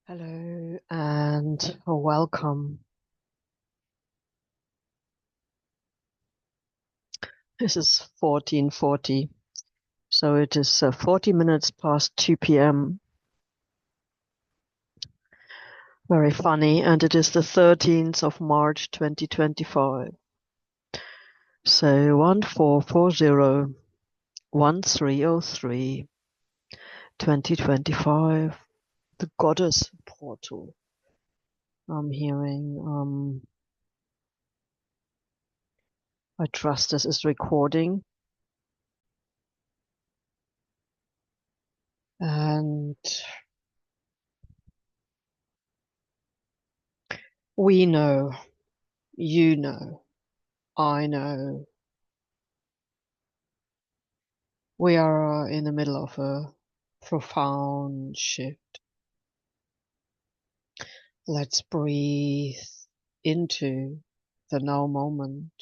Hello and welcome. This is 1440, so it is 40 minutes past 2 p.m. Very funny, and it is the 13th of March 2025. So 1440 1303 2025, the goddess portal. I'm hearing, I trust this is recording. And we know, you know, I know, we are in the middle of a profound shift. Let's breathe into the now moment.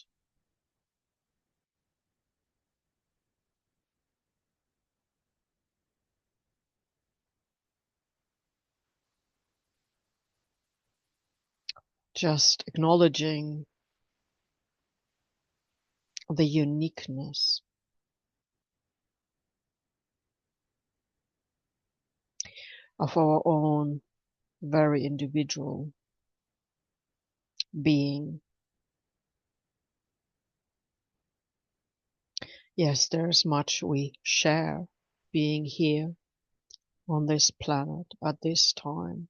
Just acknowledging the uniqueness of our own very individual being. Yes, there's much we share being here on this planet at this time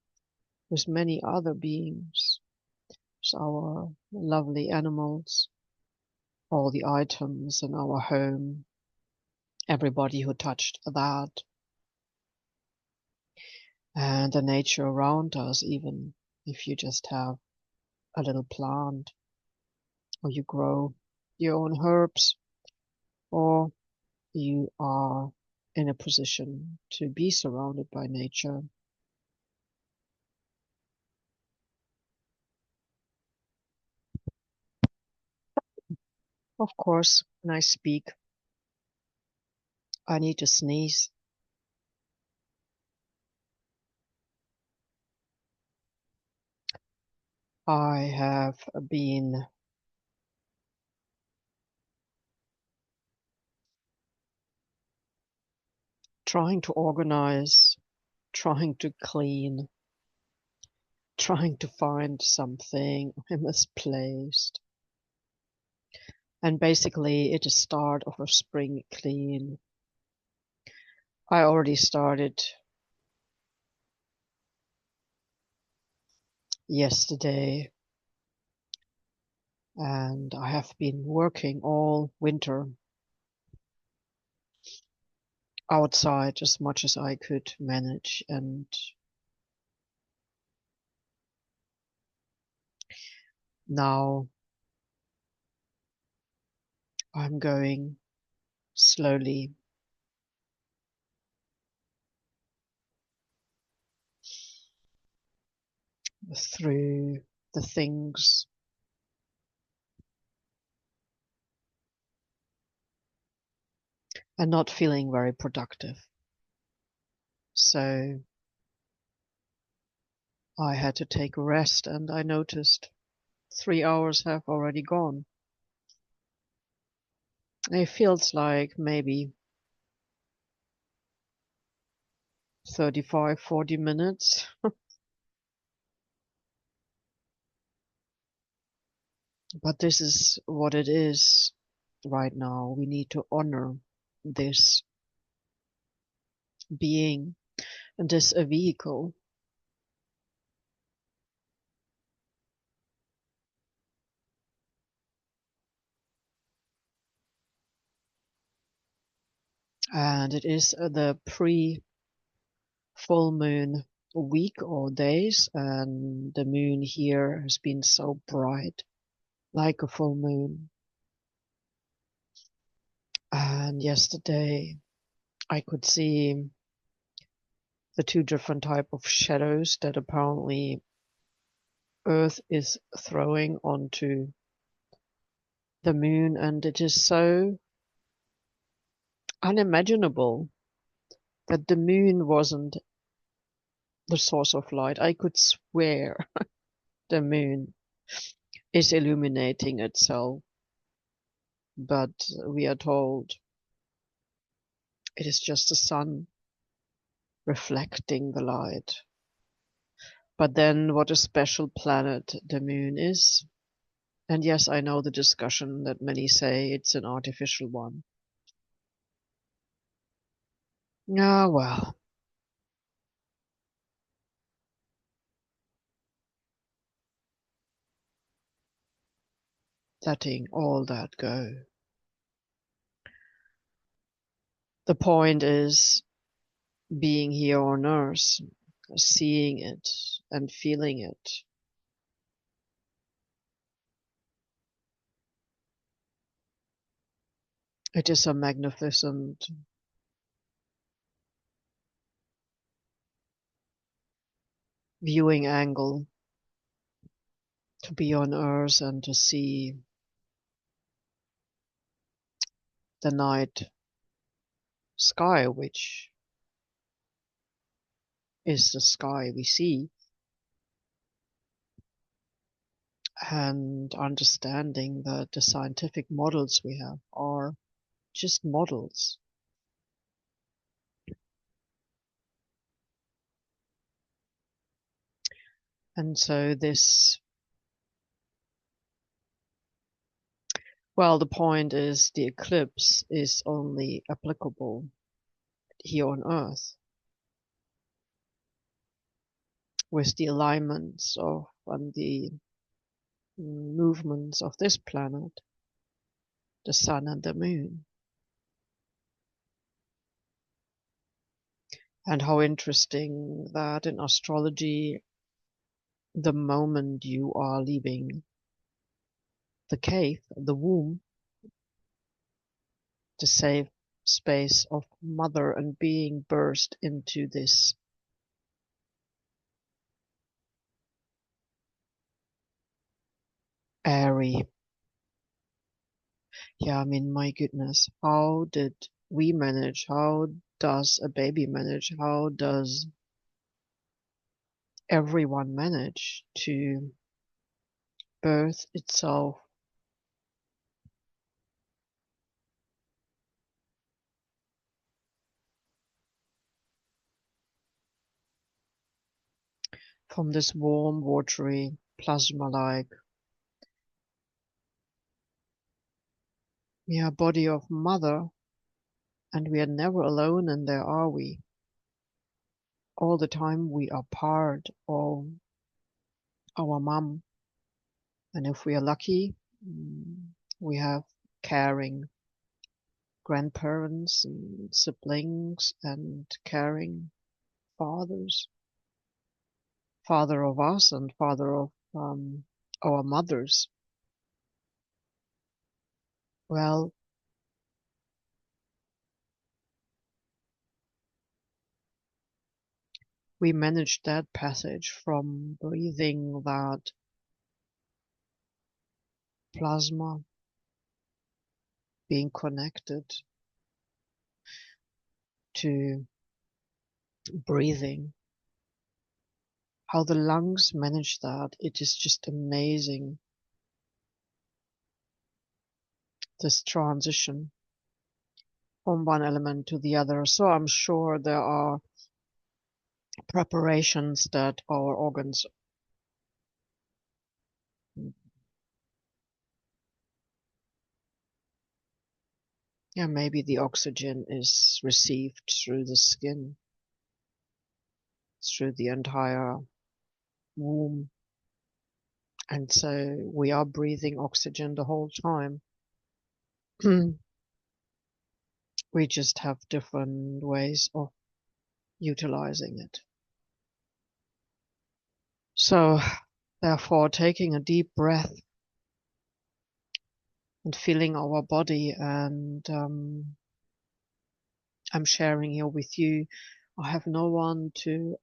with many other beings, our lovely animals, all the items in our home, everybody who touched that, and the nature around us, even if you just have a little plant, or you grow your own herbs, or you are in a position to be surrounded by nature. Of course, when I speak, I need to sneeze. I have been trying to organize, trying to clean, trying to find something misplaced. And basically, it's a start of a spring clean. I already started yesterday, and I have been working all winter outside as much as I could manage, and now I'm going slowly through the things and not feeling very productive. So I had to take a rest, and I noticed 3 hours have already gone. It feels like maybe 35, 40 minutes. But this is what it is right now. We need to honor this being and this a vehicle. And it is the pre-full moon week or days, and the moon here has been so bright, like a full moon. And yesterday I could see the two different type of shadows that apparently Earth is throwing onto the moon, and it is so unimaginable that the moon wasn't the source of light. I could swear the moon is illuminating itself, but we are told it is just the sun reflecting the light. But then what a special planet the moon is. And yes, I know the discussion that many say it's an artificial one. Ah, well, letting all that go. The point is being here on Earth, seeing it and feeling it. It is a magnificent viewing angle to be on Earth and to see the night sky, which is the sky we see, and understanding that the scientific models we have are just models. And so this, well, the point is the eclipse is only applicable here on Earth with the alignments of and the movements of this planet, the sun and the moon. And how interesting that in astrology, the moment you are leaving the cave, the womb, the safe space of mother and being burst into this airy. Yeah, I mean, my goodness, how did we manage? How does a baby manage? How does everyone manage to birth itself from this warm, watery, plasma-like, yeah, body of mother, and we are never alone in there, are we? All the time we are part of our mom, and if we are lucky, we have caring grandparents and siblings and caring fathers, father of us and father of our mothers. Well, we managed that passage from breathing that plasma, being connected to breathing. How the lungs manage that, it is just amazing, this transition from one element to the other. So I'm sure there are preparations that our organs, yeah, maybe the oxygen is received through the skin, through the entire womb. And so we are breathing oxygen the whole time. We just have different ways of utilizing it. So therefore, taking a deep breath and feeling our body, and I'm sharing here with you. I have no one to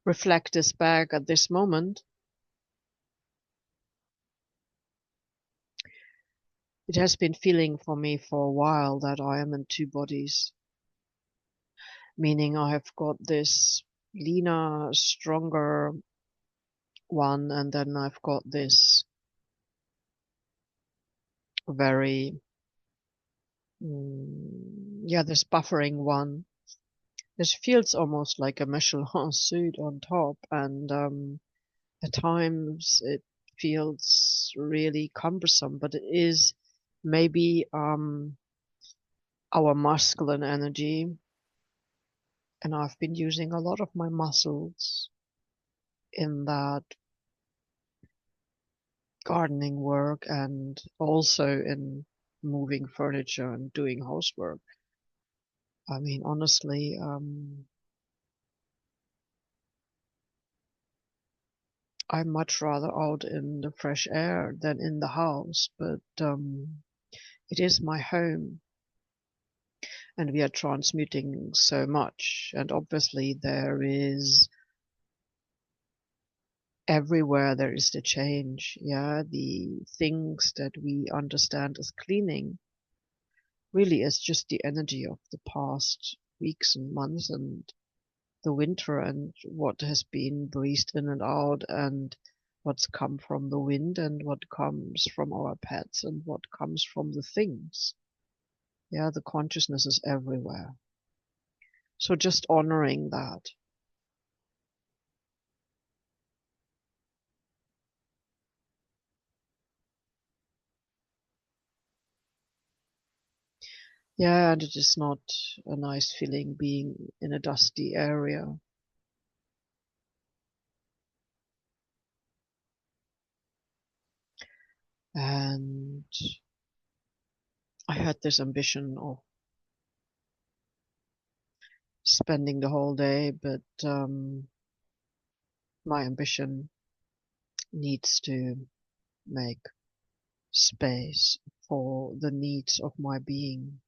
reflect this back at this moment. It has been feeling for me for a while that I am in two bodies. meaning I have got this leaner, stronger one, and then I've got this very, this buffering one. This feels almost like a Michelin suit on top, and at times it feels really cumbersome, but it is maybe our masculine energy, and I've been using a lot of my muscles in that gardening work and also in moving furniture and doing housework. I mean, honestly, I'm much rather out in the fresh air than in the house, but it is my home, and we are transmuting so much, and obviously there is everywhere there is the change. Yeah, the things that we understand as cleaning really is just the energy of the past weeks and months and the winter and what has been breezed in and out and what's come from the wind and what comes from our pets and what comes from the things. Yeah, the consciousness is everywhere. So just honoring that. Yeah, and it is not a nice feeling being in a dusty area. And I had this ambition of spending the whole day, but my ambition needs to make space for the needs of my being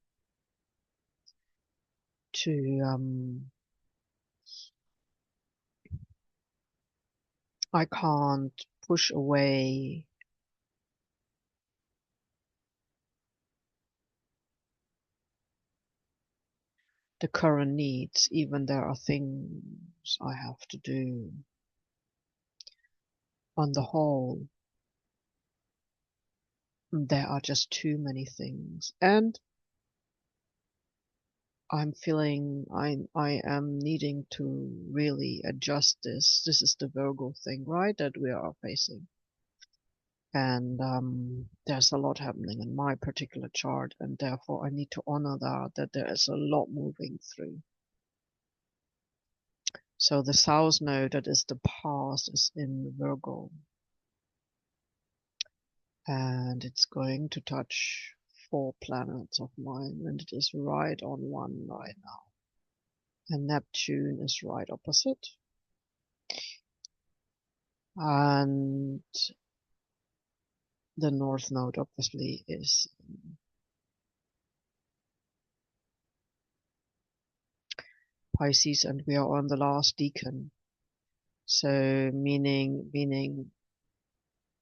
to I can't push away the current needs, even there are things I have to do. On the whole, there are just too many things, and I'm feeling I am needing to really adjust this. This is the Virgo thing, right, that we are facing. And there's a lot happening in my particular chart, and therefore I need to honor that there is a lot moving through. So the South Node, that is the past, is in Virgo, and it's going to touch 4 planets of mine, and it is right on one right now. And Neptune is right opposite. And the North Node obviously is Pisces, and we are on the last decan. So meaning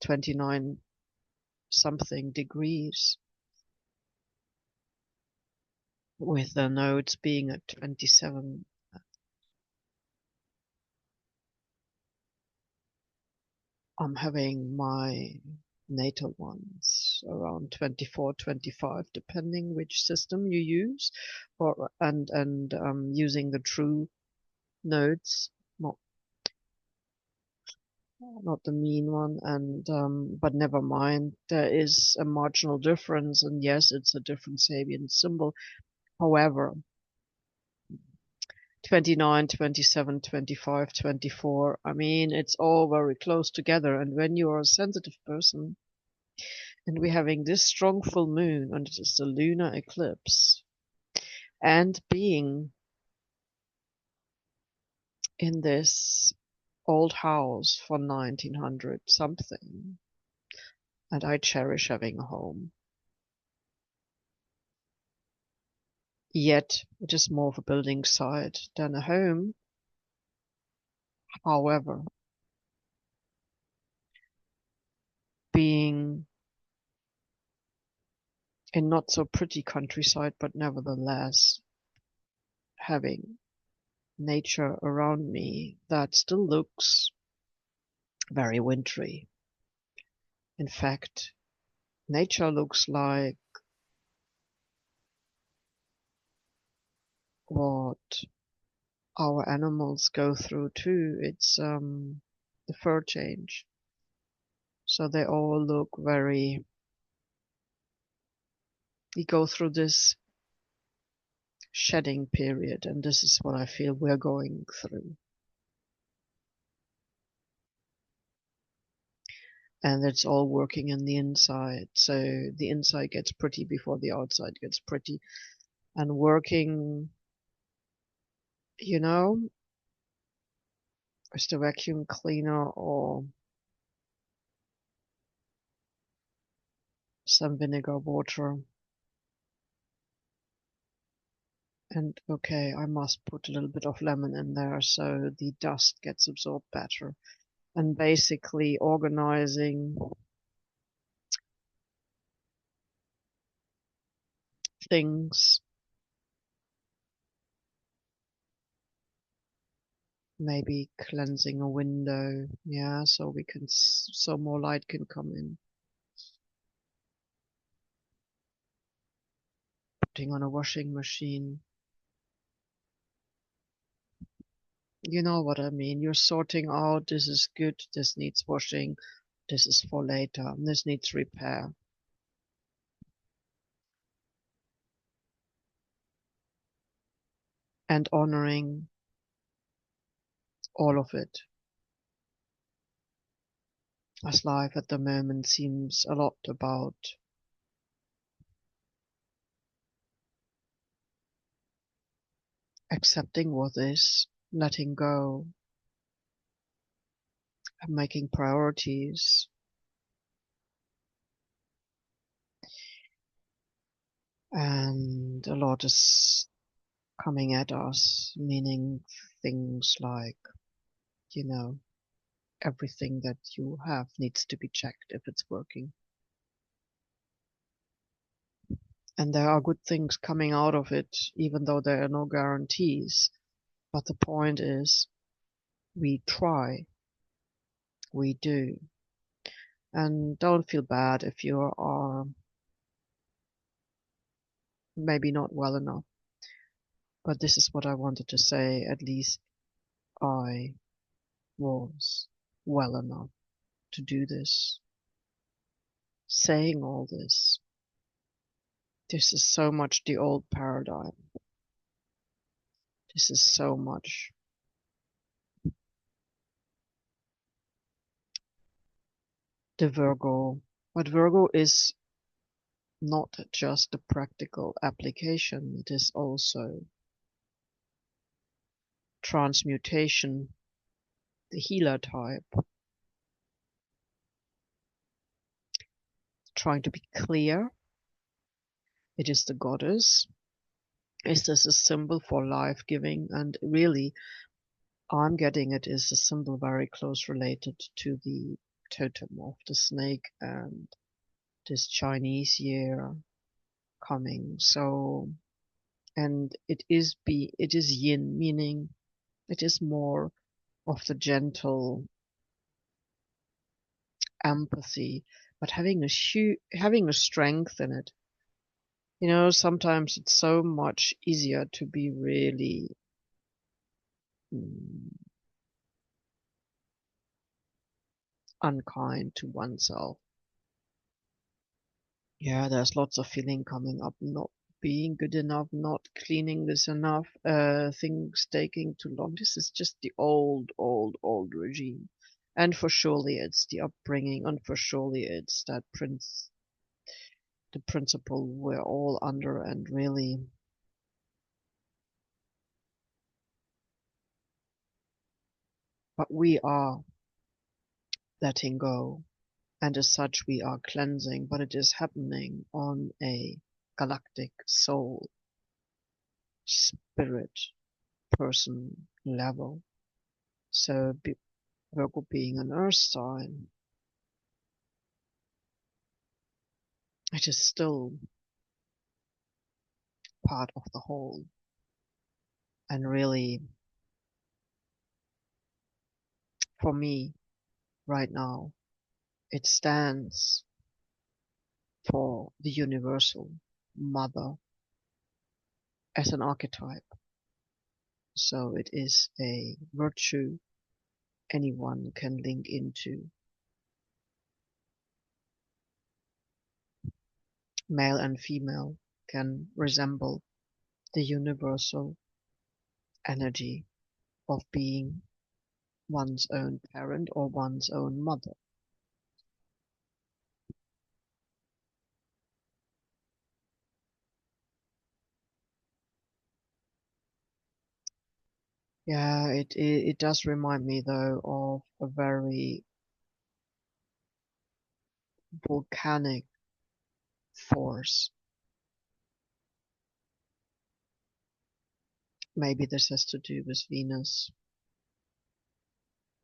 29 something degrees, with the nodes being at 27. I'm having my natal ones around 24, 25, depending which system you use, or and using the true nodes, not the mean one, and but never mind. There is a marginal difference, and yes, it's a different Sabian symbol. However, 29, 27, 25, 24. I mean, it's all very close together. And when you are a sensitive person, and we're having this strong full moon, and it is the lunar eclipse, and being in this old house for 1900 something, and I cherish having a home. Yet it is more of a building site than a home. However, being in not so pretty countryside, but nevertheless having nature around me that still looks very wintry. In fact, nature looks like what our animals go through too. It's the fur change. So they all look very, we go through this shedding period, and this is what I feel we're going through. And it's all working in the inside. So the inside gets pretty before the outside gets pretty. And working, you know, with the vacuum cleaner or some vinegar water. And okay, I must put a little bit of lemon in there so the dust gets absorbed better. And basically organizing things, maybe cleansing a window, yeah, so we can, so more light can come in. Putting on a washing machine. You know what I mean. You're sorting out, this is good, this needs washing, this is for later, this needs repair. And honoring all of it. As life at the moment seems a lot about accepting what is, letting go, and making priorities. And a lot is coming at us, meaning things like, you know, everything that you have needs to be checked if it's working. And there are good things coming out of it, even though there are no guarantees. But the point is, we try, we do. And don't feel bad if you are maybe not well enough. But this is what I wanted to say. At least I was well enough to do this. Saying all this. This is so much the old paradigm. This is so much the Virgo. But Virgo is not just a practical application, it is also transmutation, the healer type, trying to be clear. It is the goddess. Is this a symbol for life giving? And really, I'm getting it is a symbol very close related to the totem of the snake and this Chinese year coming. So, and it is yin, meaning it is more of the gentle empathy, but having a strength in it. You know, sometimes it's so much easier to be really mm, unkind to oneself. Yeah, there's lots of feeling coming up, not being good enough, not cleaning this enough, things taking too long. This is just the old regime. And for surely it's the upbringing, and for surely it's that the principle we're all under, and really, but we are letting go. And as such, we are cleansing, but it is happening on a galactic soul, spirit, person level. So Virgo being an earth sign, it is still part of the whole. And really, for me right now. It stands for the universal mother as an archetype. So it is a virtue anyone can link into. Male and female can resemble the universal energy of being one's own parent or one's own mother. Yeah, it does remind me though of a very volcanic force. Maybe this has to do with Venus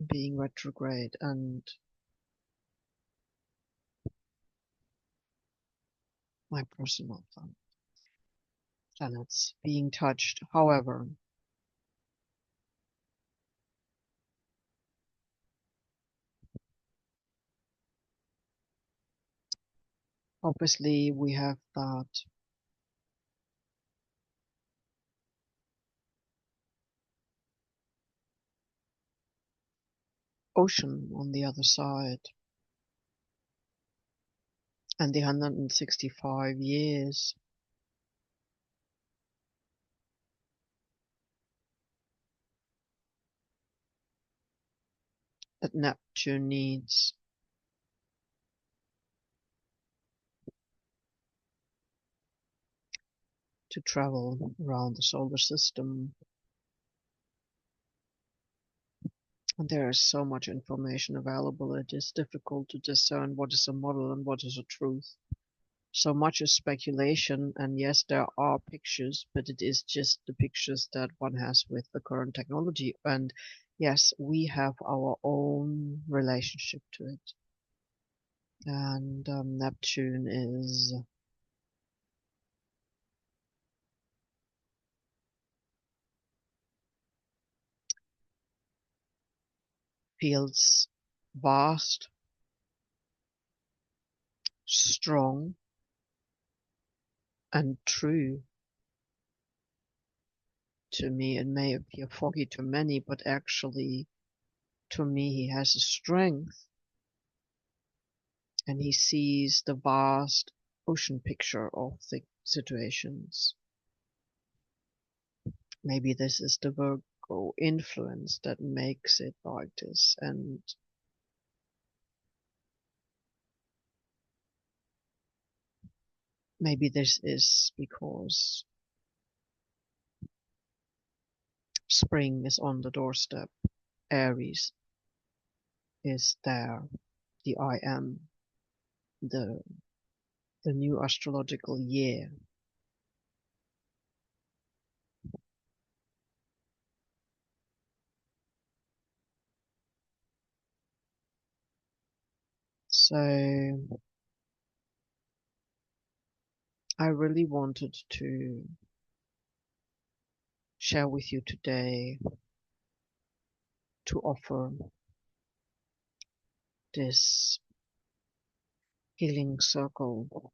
being retrograde and my personal planets being touched. However, obviously we have that ocean on the other side, and the 165 years that Neptune needs to travel around the solar system. And there is so much information available, it is difficult to discern what is a model and what is a truth. So much is speculation, and yes, there are pictures, but it is just the pictures that one has with the current technology. And yes, we have our own relationship to it. And Neptune is feels vast, strong, and true. To me, it may appear foggy to many, but actually, to me, he has a strength, and he sees the vast ocean picture of the situations. Maybe this is the Virgo influence that makes it like this, and maybe this is because spring is on the doorstep. Aries is there. The I am, the new astrological year. So I really wanted to share with you today, to offer this healing circle,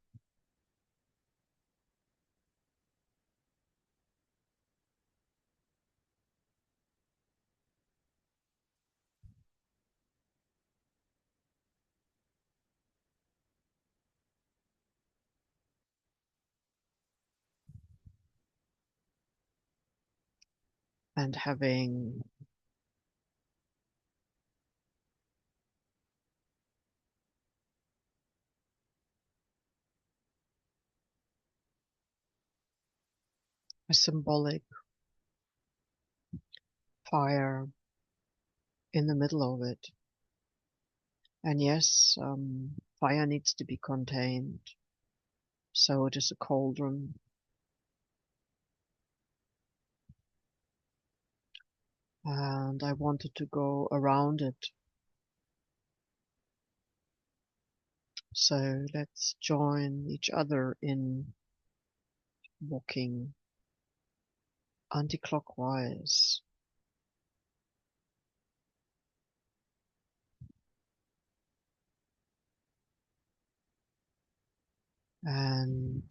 and having a symbolic fire in the middle of it. And yes, fire needs to be contained, so it is a cauldron. And I wanted to go around it. So let's join each other in walking anticlockwise and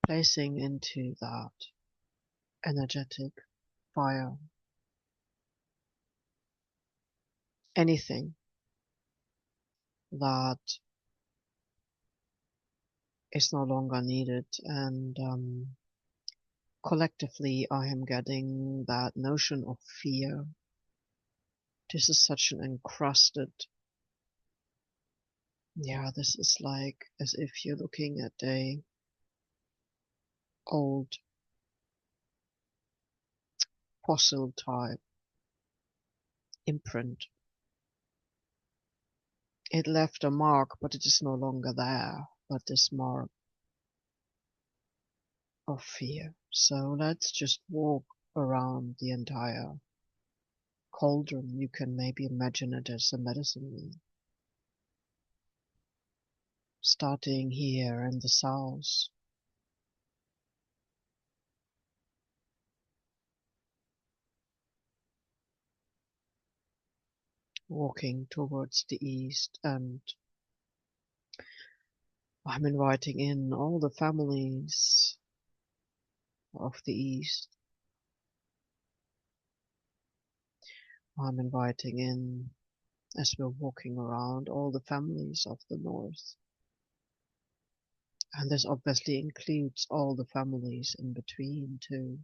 placing into that energetic fire anything that is no longer needed. And collectively, I am getting that notion of fear. This is such an encrusted, yeah, this is like as if you're looking at a old fossil type imprint. It left a mark, but it is no longer there, but this mark of fear. So let's just walk around the entire cauldron. You can maybe imagine it as a medicine wheel. Starting here in the south, walking towards the east, and I'm inviting in all the families of the east. I'm inviting in, as we're walking around, all the families of the north. And this obviously includes all the families in between too.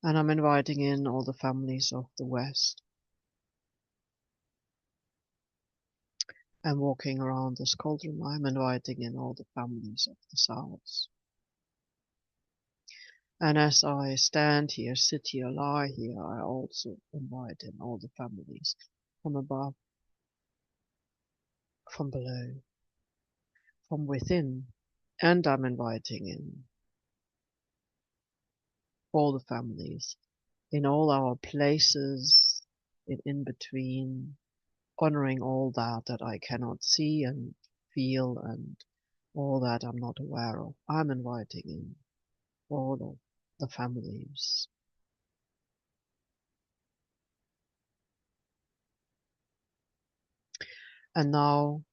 And I'm inviting in all the families of the west. And walking around this cauldron, I'm inviting in all the families of the south. And as I stand here, sit here, lie here, I also invite in all the families from above, from below, from within. And I'm inviting in all the families in all our places in between, honoring all that I cannot see and feel and all that I'm not aware of. I'm inviting in all of the families. And now,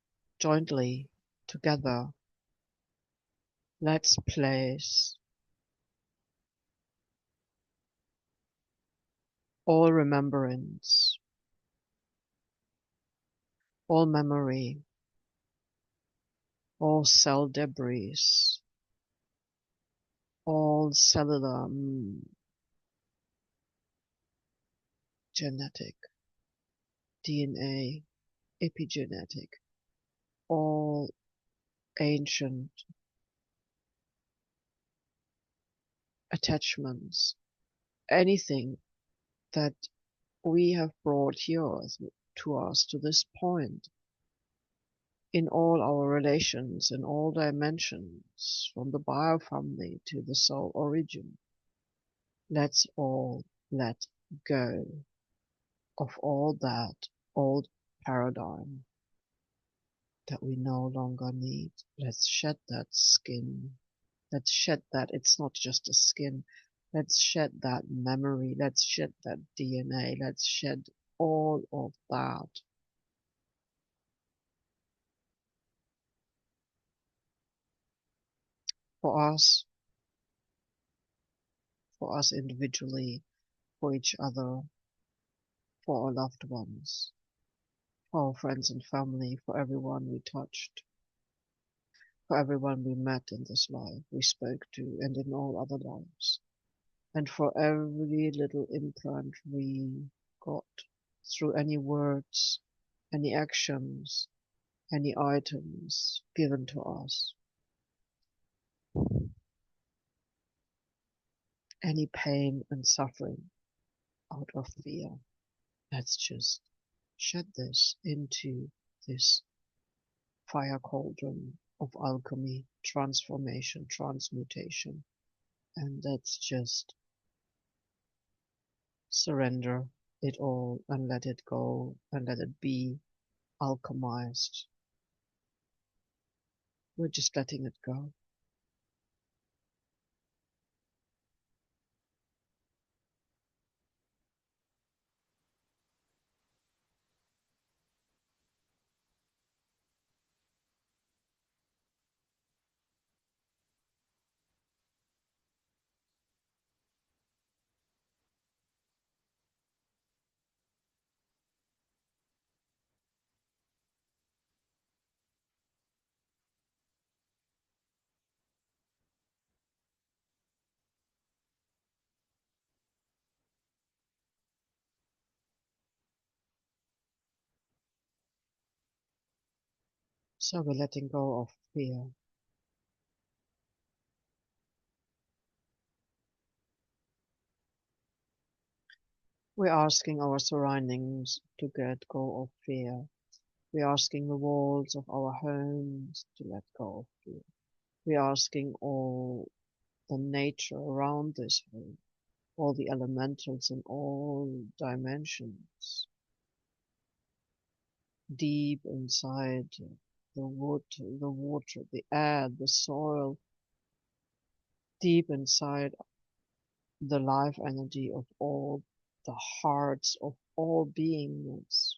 jointly, together, let's place all remembrance, all memory, all cell debris, all cellular, genetic, DNA, epigenetic, all ancient attachments, anything that we have brought here to us to this point in all our relations, in all dimensions, from the biofamily to the soul origin. Let's all let go of all that old paradigm that we no longer need. Let's shed that skin. Let's shed that. It's not just a skin. Let's shed that memory. Let's shed that DNA. Let's shed all of that. For us individually, for each other, for our loved ones, for our friends and family, for everyone we touched, for everyone we met in this life, we spoke to, and in all other lives, and for every little imprint we got through any words, any actions, any items given to us, any pain and suffering out of fear. Let's just shed this into this fire cauldron of alchemy, transformation, transmutation, and let's just surrender it all and let it go and let it be alchemized. We're just letting it go. So we're letting go of fear. We're asking our surroundings to let go of fear. We're asking the walls of our homes to let go of fear. We're asking all the nature around this home, all the elementals in all dimensions, deep inside the wood, the water, the air, the soil, deep inside the life energy of all the hearts of all beingness.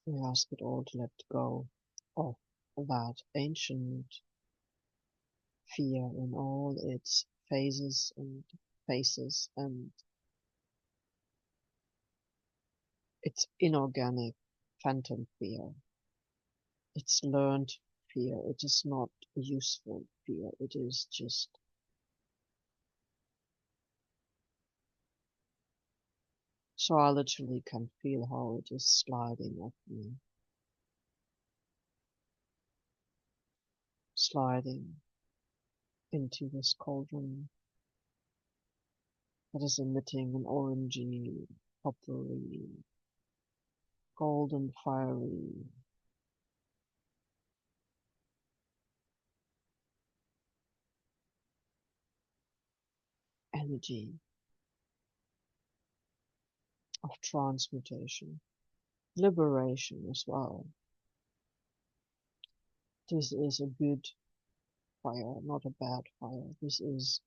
We ask it all to let go of that ancient fear in all its phases and faces and its inorganic phantom fear. It's learned fear. It is not a useful fear. It is just, so I literally can feel how it is sliding off me, sliding into this cauldron that is emitting an orangey, coppery, golden fiery energy of transmutation, liberation as well. This is a good fire, not a bad fire. This is,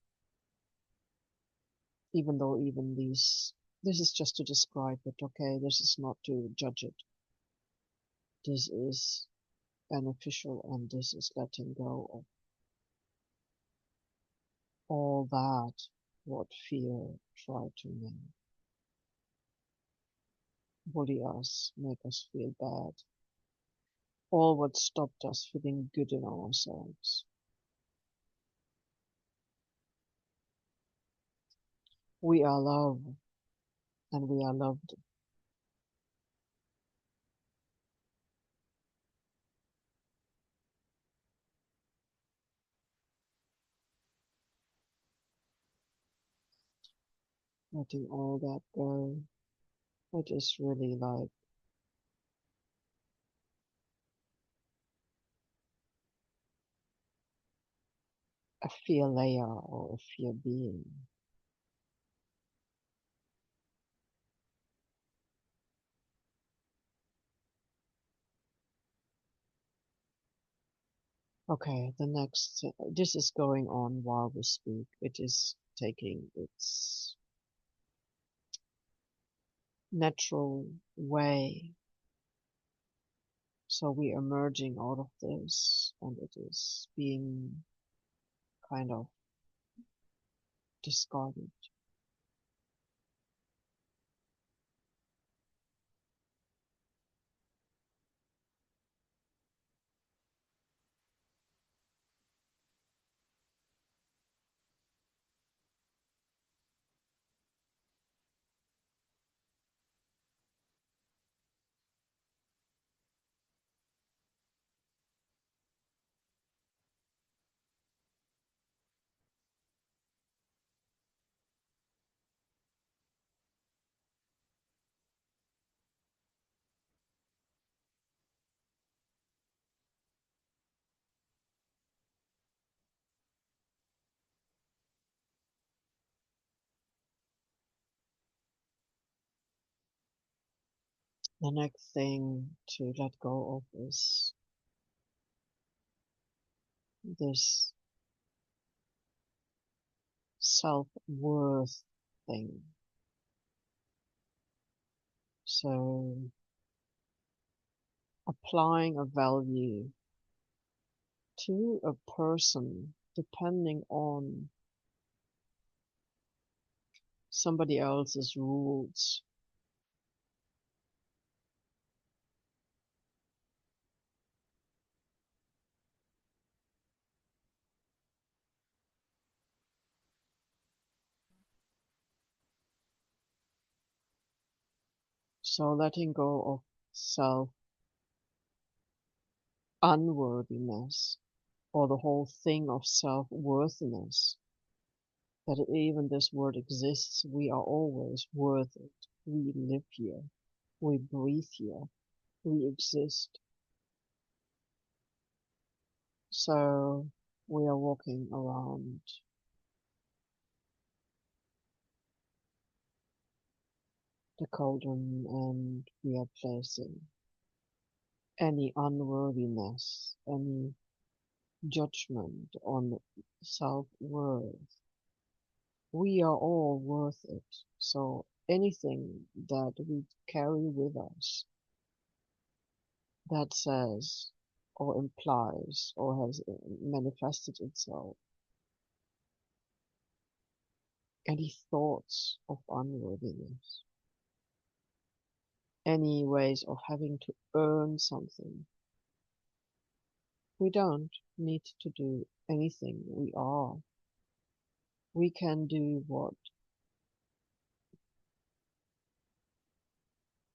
even though even these, this is just to describe it, okay? This is not to judge it. This is beneficial, and this is letting go of all that what fear tried to bully us, make us feel bad, all what stopped us feeling good in ourselves. We are love, and we are loved. Letting all that go, it is really like a fear layer or a fear being. Okay, the next, this is going on while we speak. It is taking its natural way. So we are emerging out of this, and it is being kind of discarded. The next thing to let go of is this self-worth thing. So applying a value to a person depending on somebody else's rules. So letting go of self-unworthiness, or the whole thing of self-worthiness, that even this word exists, we are always worth it. We live here, we breathe here, we exist. So we are walking around the cauldron and we are placing any unworthiness, any judgment on self-worth. We are all worth it. So anything that we carry with us that says or implies or has manifested itself, any thoughts of unworthiness, any ways of having to earn something. We don't need to do anything. We are. We can do what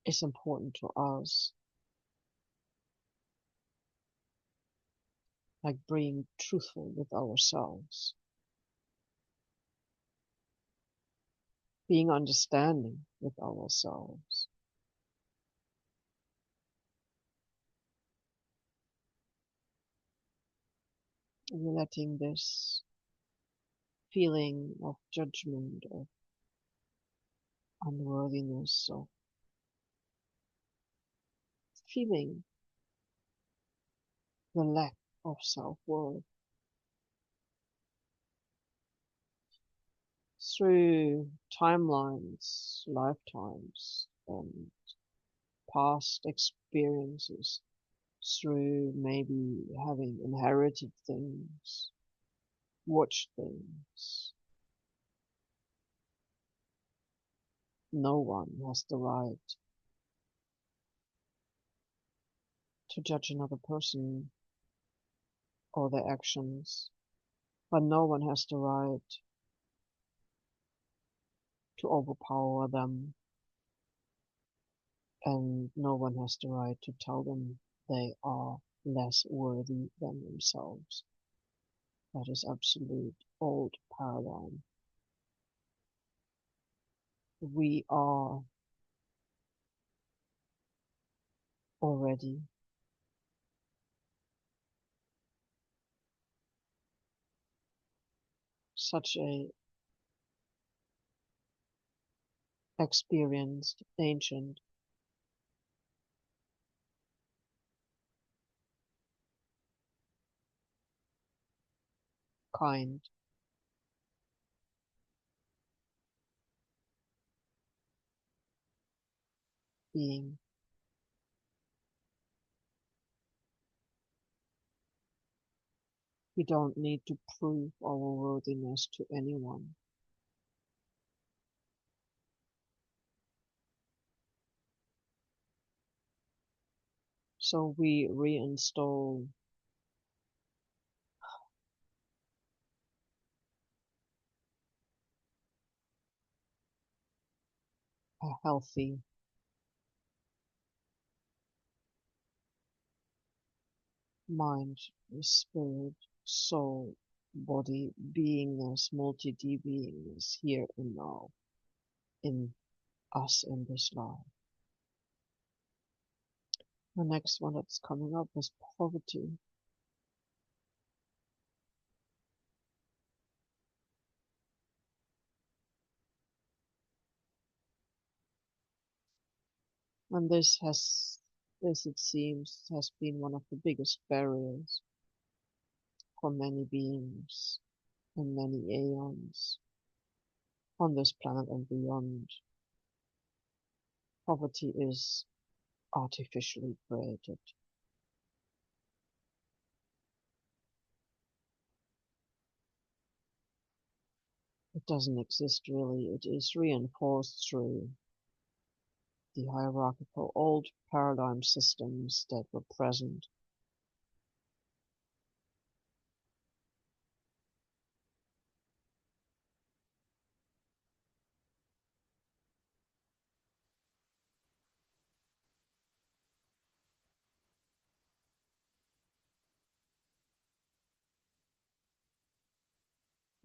is important to us, like being truthful with ourselves, being understanding with ourselves, letting this feeling of judgment, of unworthiness, of feeling the lack of self-worth through timelines, lifetimes, and past experiences, through maybe having inherited things, watched things. No one has the right to judge another person or their actions, but no one has the right to overpower them, and no one has the right to tell them they are less worthy than themselves. That is absolute old paradigm. We are already such a experienced, ancient, kind, being. We don't need to prove our worthiness to anyone. So we reinstall a healthy mind, spirit, soul, body, beingness, multi-D beingness here and now in us in this life. The next one that's coming up is poverty. And this it seems, has been one of the biggest barriers for many beings in many aeons on this planet and beyond. Poverty is artificially created. It doesn't exist really. It is reinforced through the hierarchical old paradigm systems that were present.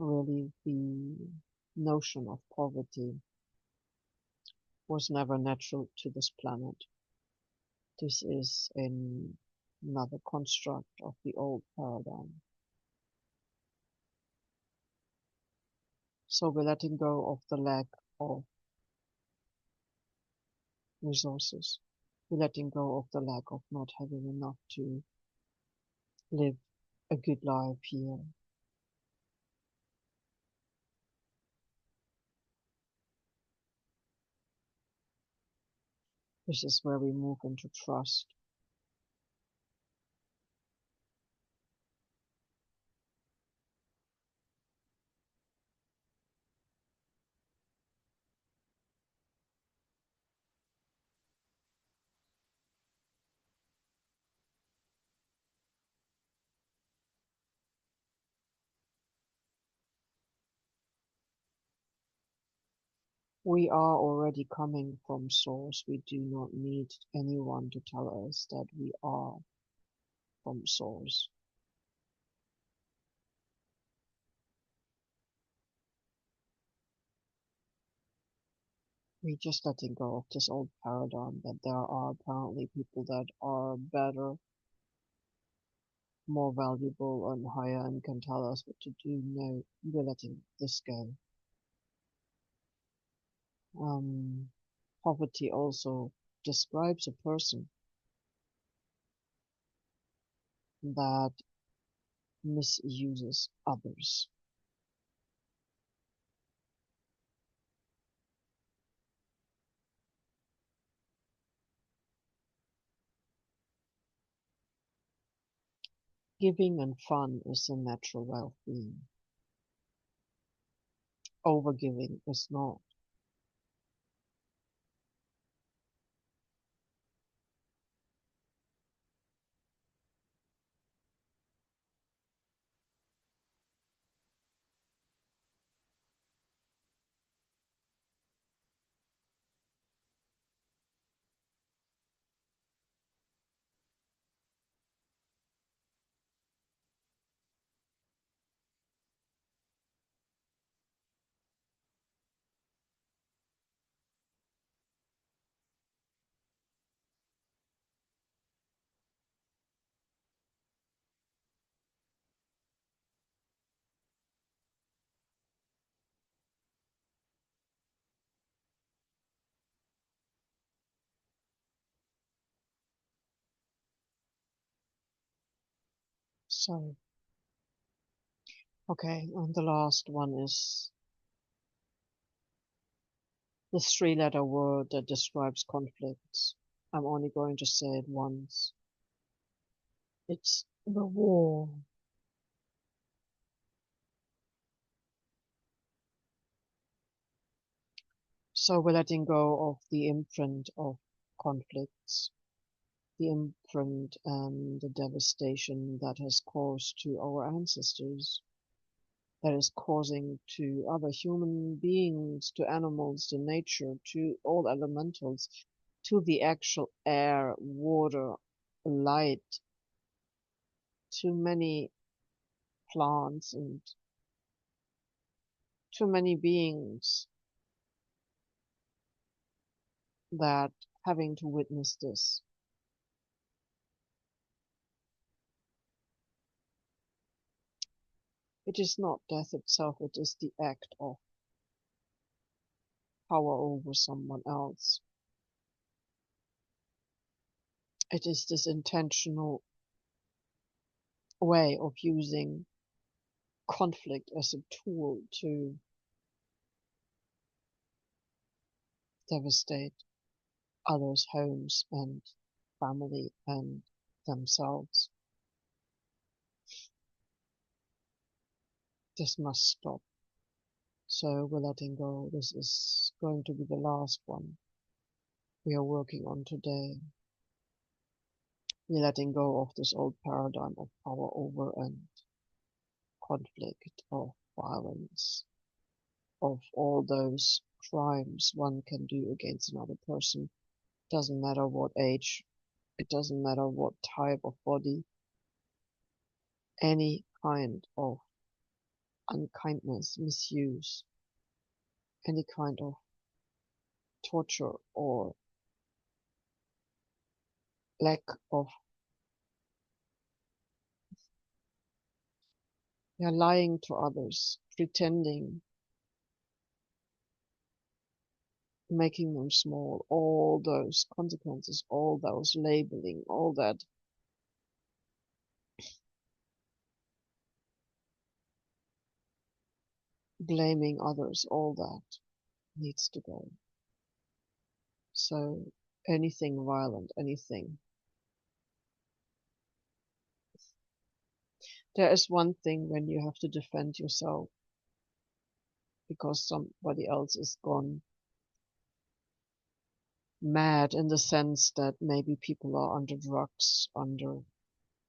really the notion of poverty was never natural to this planet. This is another construct of the old paradigm. So we're letting go of the lack of resources. We're letting go of the lack of not having enough to live a good life here. This is where we move into trust. We are already coming from source. We do not need anyone to tell us that we are from source. We're just letting go of this old paradigm that there are apparently people that are better, more valuable, and higher and can tell us what to do. No, we're letting this go. Poverty also describes a person that misuses others. Giving and fun is a natural way of being. Overgiving is not. So, okay, and the last one is the three-letter word that describes conflicts. I'm only going to say it once. It's the war. So we're letting go of the imprint of conflicts, the imprint and the devastation that has caused to our ancestors, that is causing to other human beings, to animals, to nature, to all elementals, to the actual air, water, light, to many plants and to many beings that having to witness this. It is not death itself, it is the act of power over someone else. It is this intentional way of using conflict as a tool to devastate others' homes and family and themselves. This must stop. So we're letting go. This is going to be the last one we are working on today. We're letting go of this old paradigm of power over and conflict, of violence, of all those crimes one can do against another person. Doesn't matter what age, it doesn't matter what type of body, any kind of unkindness, misuse, any kind of torture or lack of lying to others, pretending, making them small, all those consequences, all those labeling, all that blaming others, all that needs to go. So anything violent, anything. There is one thing when you have to defend yourself because somebody else is gone mad, in the sense that maybe people are under drugs, under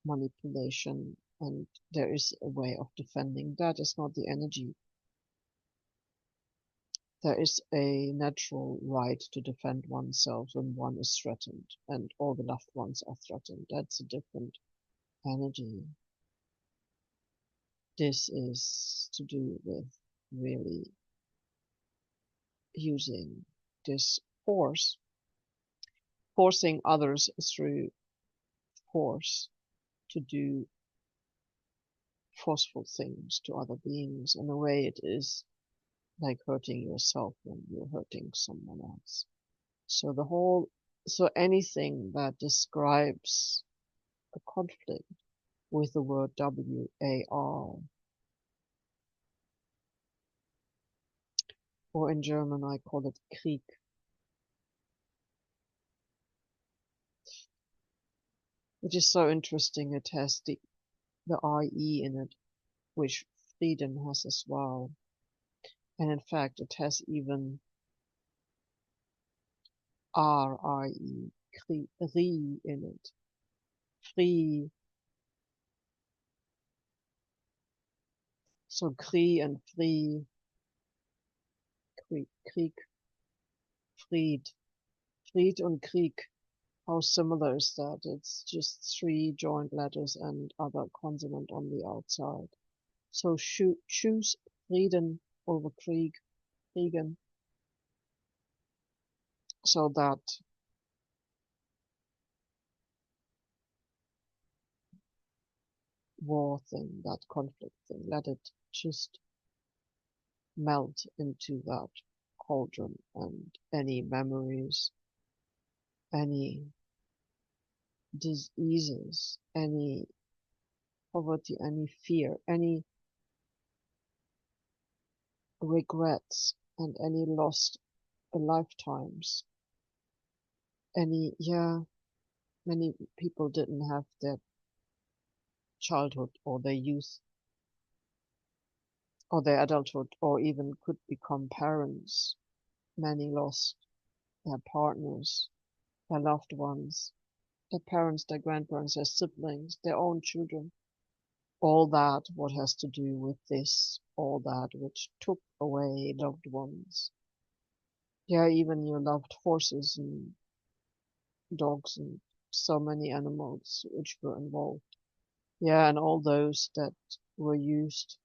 manipulation, and there is a way of defending. That is not the energy. There is a natural right to defend oneself when one is threatened and all the loved ones are threatened. That's a different energy. This is to do with really using this force, forcing others through force to do forceful things to other beings. In a way, it is like hurting yourself when you're hurting someone else. So anything that describes a conflict with the word W-A-R, or in German I call it Krieg, which is so interesting. It has the I-E in it, which Frieden has as well. And in fact, it has even R-I-E, Ri in it. Free. So Kri and Free, Krieg, Fried. Fried und Krieg. How similar is that? It's just three joined letters and other consonant on the outside. So choose Frieden over Krieg, Kriegen. So that war thing, that conflict thing, let it just melt into that cauldron, and any memories, any diseases, any poverty, any fear, any regrets, and any lost lifetimes, many people didn't have their childhood or their youth or their adulthood, or even could become parents. Many lost their partners, their loved ones, their parents, their grandparents, their siblings, their own children. All that what has to do with this, all that which took away loved ones. Yeah, even your loved horses and dogs and so many animals which were involved. Yeah, and all those that were used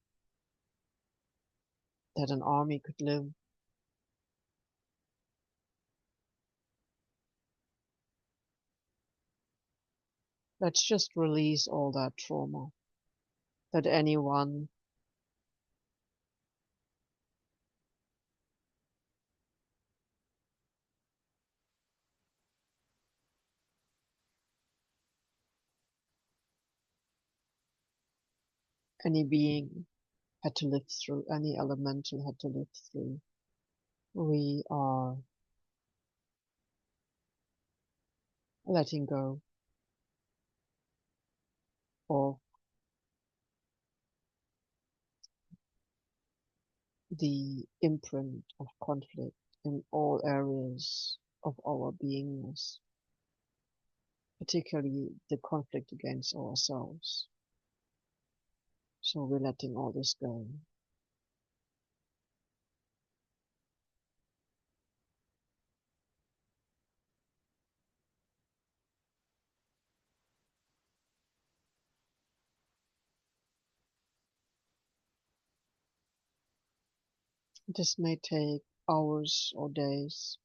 that an army could live. Let's just release all that trauma that anyone any being had to live through, any elemental had to live through. We are letting go of the imprint of conflict in all areas of our beingness, particularly the conflict against ourselves. So we're letting all this go. This may take hours or days.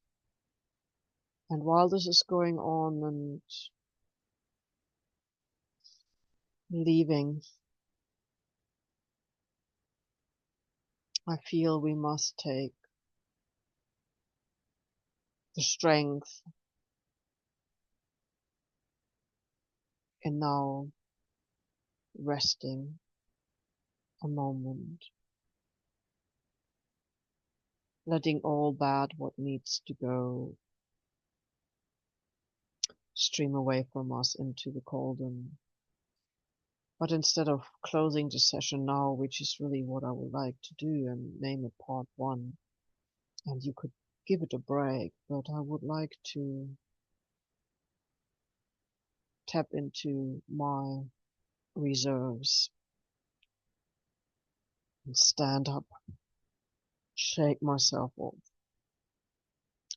And while this is going on and leaving, I feel we must take the strength in now resting a moment, letting all that what needs to go stream away from us into the cauldron. But instead of closing the session now, which is really what I would like to do and name it part one, and you could give it a break, but I would like to tap into my reserves and stand up, shake myself off,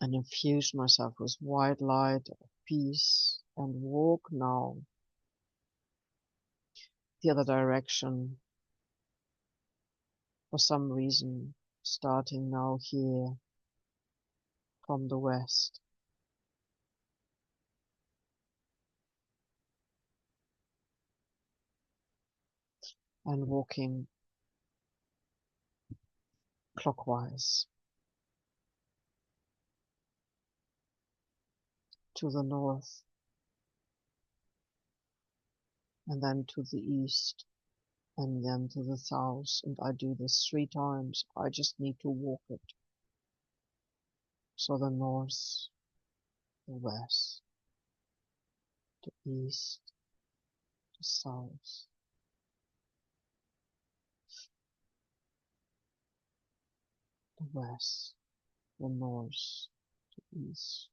and infuse myself with white light of peace and walk now the other direction, for some reason, starting now here from the west and walking clockwise to the north and then to the east and then to the south, and I do this 3 times. I just need to walk it. So the north, the west, the east, the south, the west, the north, the east,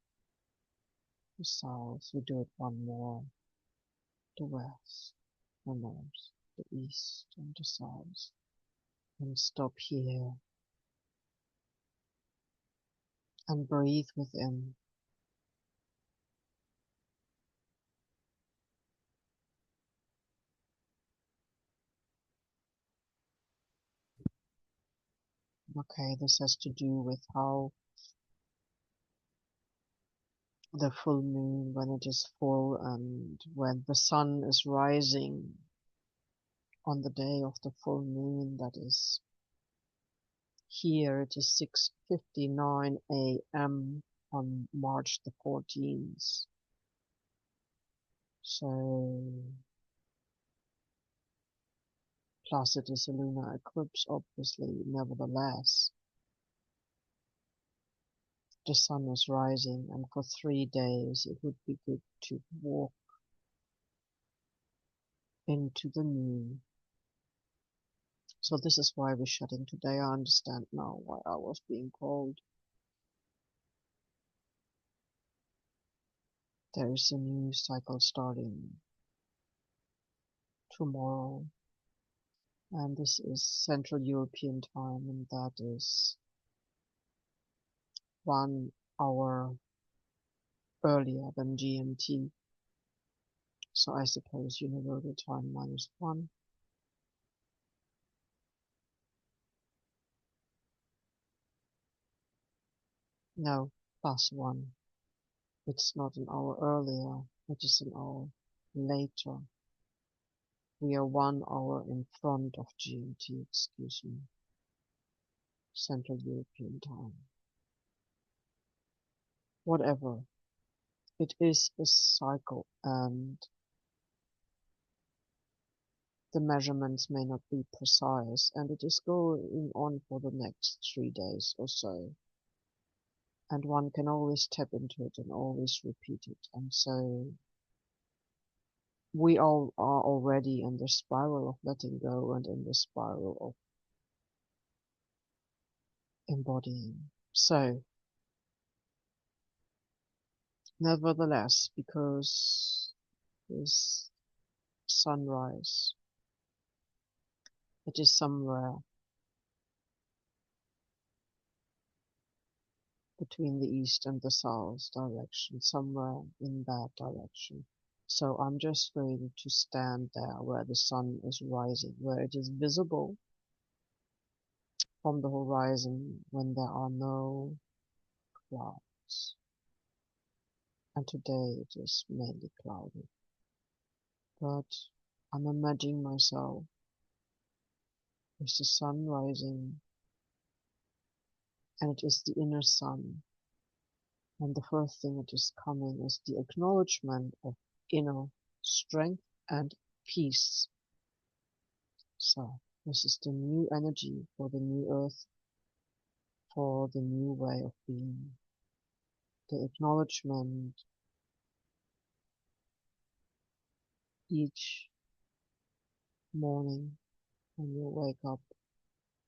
the south. We do it one more. The west, the north, the east, and the south. And stop here and breathe within. Okay, this has to do with how the full moon, when it is full and when the sun is rising on the day of the full moon, that is here, it is 6:59 a.m. on March the 14th. So, plus it is a lunar eclipse, obviously, nevertheless. The sun is rising, and for 3 days it would be good to walk into the moon. So this is why we're shutting today. I understand now why I was being called. There is a new cycle starting tomorrow, and this is Central European time, and that is 1 hour earlier than GMT. So I suppose universal time -1. No, +1. It's not an hour earlier, it is an hour later. We are 1 hour in front of GMT, excuse me. Central European time. Whatever. It is a cycle, and the measurements may not be precise, and it is going on for the next 3 days or so. And one can always tap into it and always repeat it. And so we all are already in the spiral of letting go and in the spiral of embodying. So, nevertheless, because this sunrise, it is somewhere between the east and the south direction, somewhere in that direction. So I'm just going to stand there where the sun is rising, where it is visible from the horizon when there are no clouds. And today it is mainly cloudy. But I'm imagining myself with the sun rising, and it is the inner sun. And the first thing that is coming is the acknowledgement of inner strength and peace. So this is the new energy for the new earth, for the new way of being. The acknowledgement each morning when you wake up.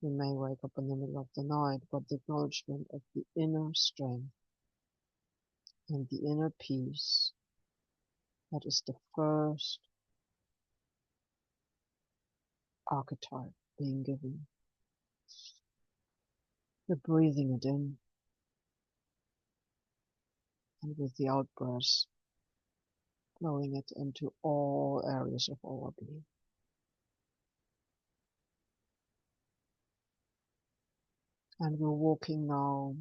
You may wake up in the middle of the night, but the acknowledgement of the inner strength and the inner peace, that is the first archetype being given. You're breathing it in, and with the out-breath, blowing it into all areas of our being. And we're walking now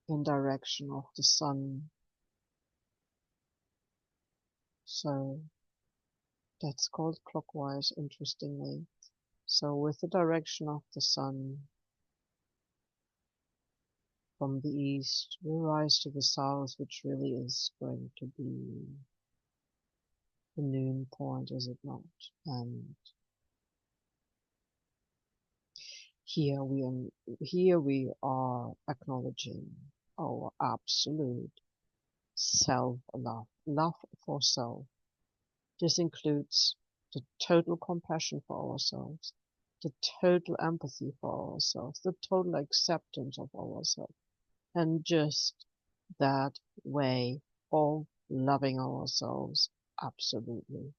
in direction of the sun. So that's called clockwise, interestingly. So with the direction of the sun from the east, we rise to the south, which really is going to be the noon point, is it not? And here we are acknowledging our absolute self-love, love for self. This includes the total compassion for ourselves, the total empathy for ourselves, the total acceptance of ourselves, and just that way of loving ourselves absolutely.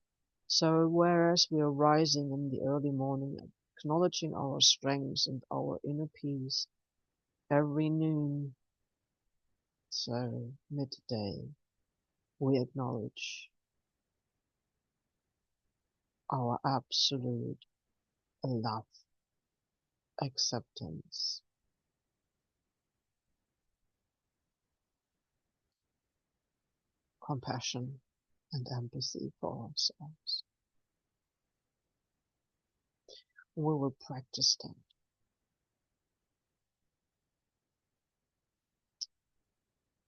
So whereas we are rising in the early morning, acknowledging our strengths and our inner peace, every noon, so midday, we acknowledge our absolute love, acceptance, compassion, and empathy for ourselves. We will practice that.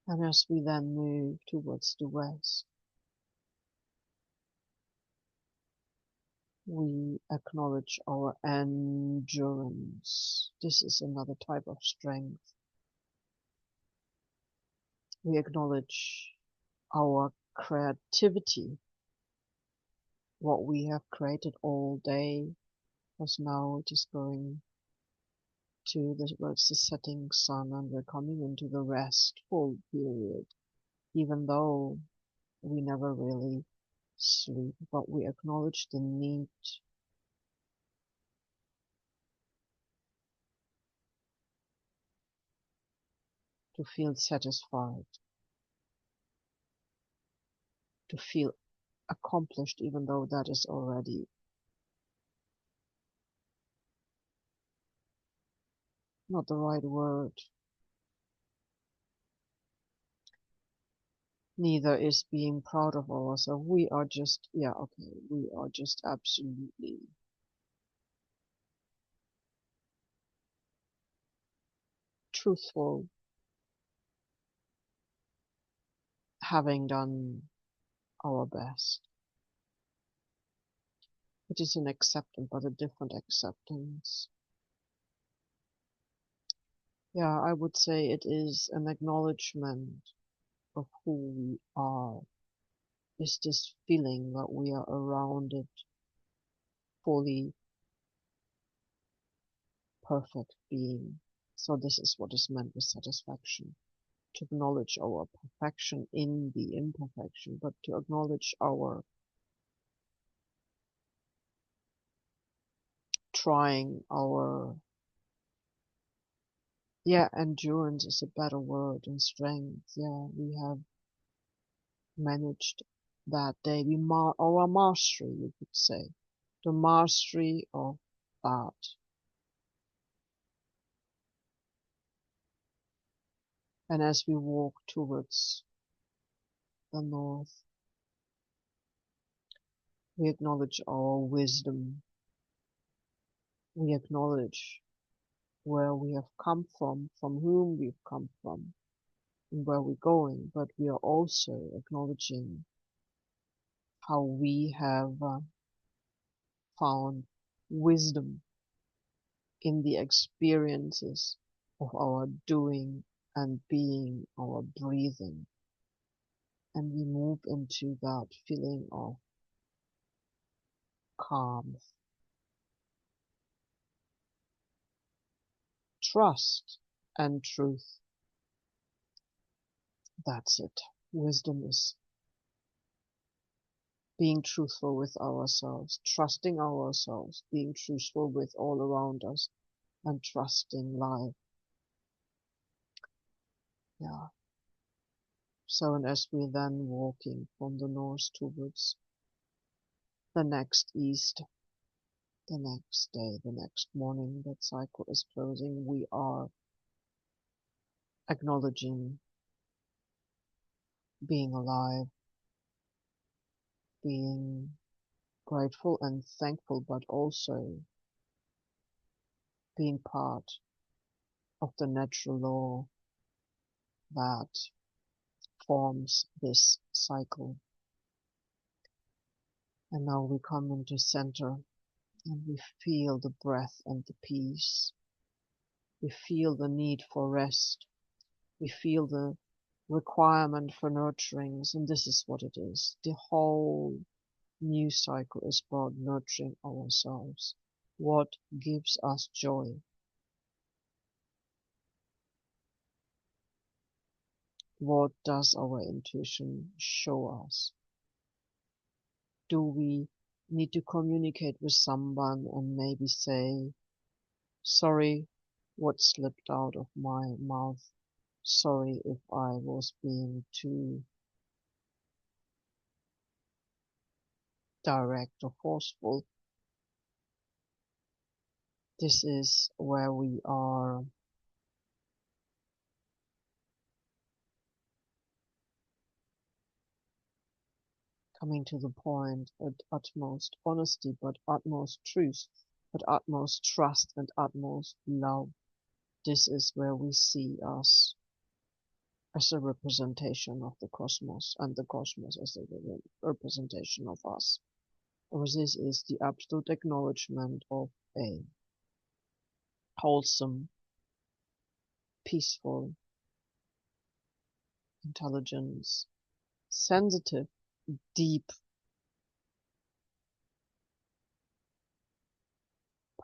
And as we then move towards the west, we acknowledge our endurance. This is another type of strength. We acknowledge our creativity, what we have created all day, because now it is going towards the setting sun and we're coming into the restful period, even though we never really sleep, but we acknowledge the need to feel satisfied, to feel accomplished, even though that is already not the right word. Neither is being proud of ourselves. We are just, we are just absolutely truthful, having done our best. It is an acceptance, but a different acceptance. Yeah, I would say it is an acknowledgement of who we are. Is this feeling that we are around it, fully perfect being. So this is what is meant with satisfaction. To acknowledge our perfection in the imperfection, but to acknowledge our trying, our endurance is a better word, and strength. We have managed that day. Our mastery, you could say, the mastery of that. And as we walk towards the north, we acknowledge our wisdom. We acknowledge where we have come from whom we've come from, and where we're going, but we are also acknowledging how we have found wisdom in the experiences of our doing and being, our breathing. And we move into that feeling of calm, trust, and truth. That's it. Wisdom is being truthful with ourselves, trusting ourselves, being truthful with all around us, and trusting life. Yeah. So, and as we're then walking from the north towards the next east, the next day, the next morning that cycle is closing, we are acknowledging being alive, being grateful and thankful, but also being part of the natural law that forms this cycle. And now we come into center and we feel the breath and the peace. We feel the need for rest. We feel the requirement for nurturings, and this is what it is. The whole new cycle is about nurturing ourselves. What gives us joy? What does our intuition show us? Do we need to communicate with someone and maybe say, sorry, what slipped out of my mouth? Sorry if I was being too direct or forceful. This is where we are coming to the point at utmost honesty, but utmost truth, but utmost trust and utmost love. This is where we see us as a representation of the cosmos, and the cosmos as a representation of us. Or this is the absolute acknowledgement of a wholesome, peaceful intelligence, sensitive, deep,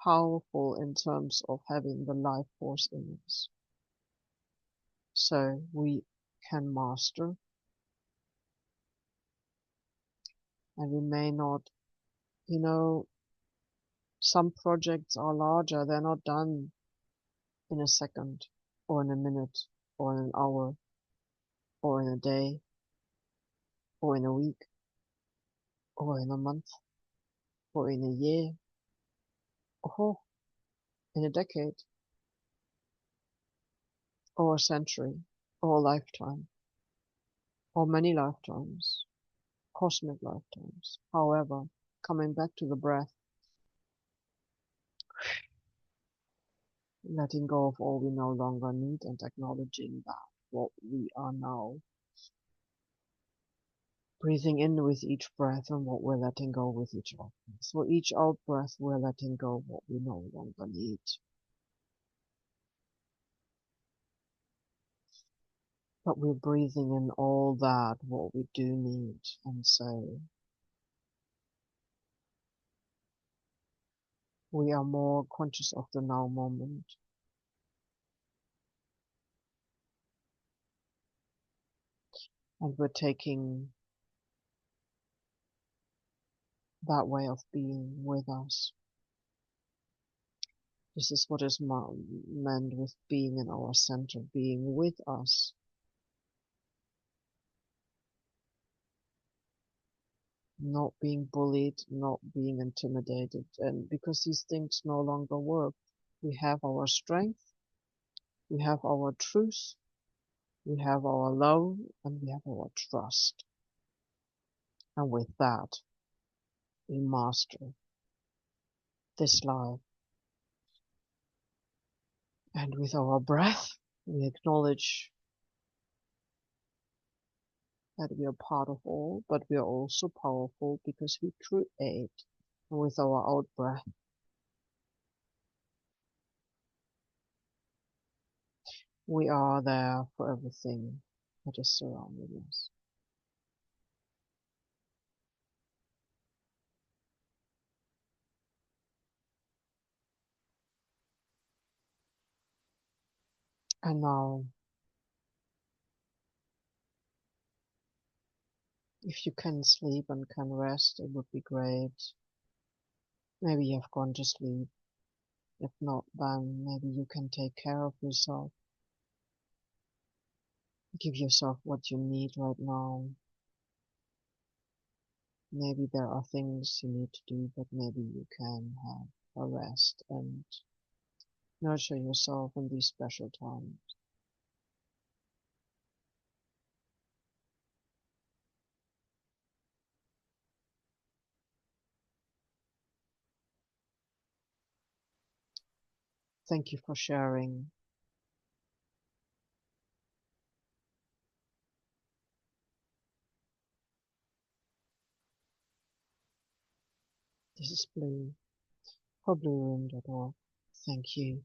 powerful in terms of having the life force in us. So we can master, and we may not, some projects are larger, they're not done in a second, or in a minute, or in an hour, or in a day, or in a week, or in a month, or in a year, or in a decade, or a century, or a lifetime, or many lifetimes, cosmic lifetimes. However, coming back to the breath, letting go of all we no longer need and acknowledging that what we are now, breathing in with each breath and what we're letting go with each out breath. So each out breath we're letting go of what we no longer need. But we're breathing in all that what we do need, and so we are more conscious of the now moment. And we're taking that way of being with us. This is what is meant with being in our center, being with us. not being bullied, not being intimidated. And because these things no longer work, we have our strength, we have our truth, we have our love, and we have our trust. And with that, we master this life. And with our breath, we acknowledge that we are part of all, but we are also powerful because we create. And with our out breath, we are there for everything that is surrounding us. And now, if you can sleep and can rest, it would be great. Maybe you have gone to sleep. If not, then maybe you can take care of yourself. Give yourself what you need right now. Maybe there are things you need to do, but maybe you can have a rest and nurture yourself in these special times. Thank you for sharing. This is Blue for blueroom.org. Thank you.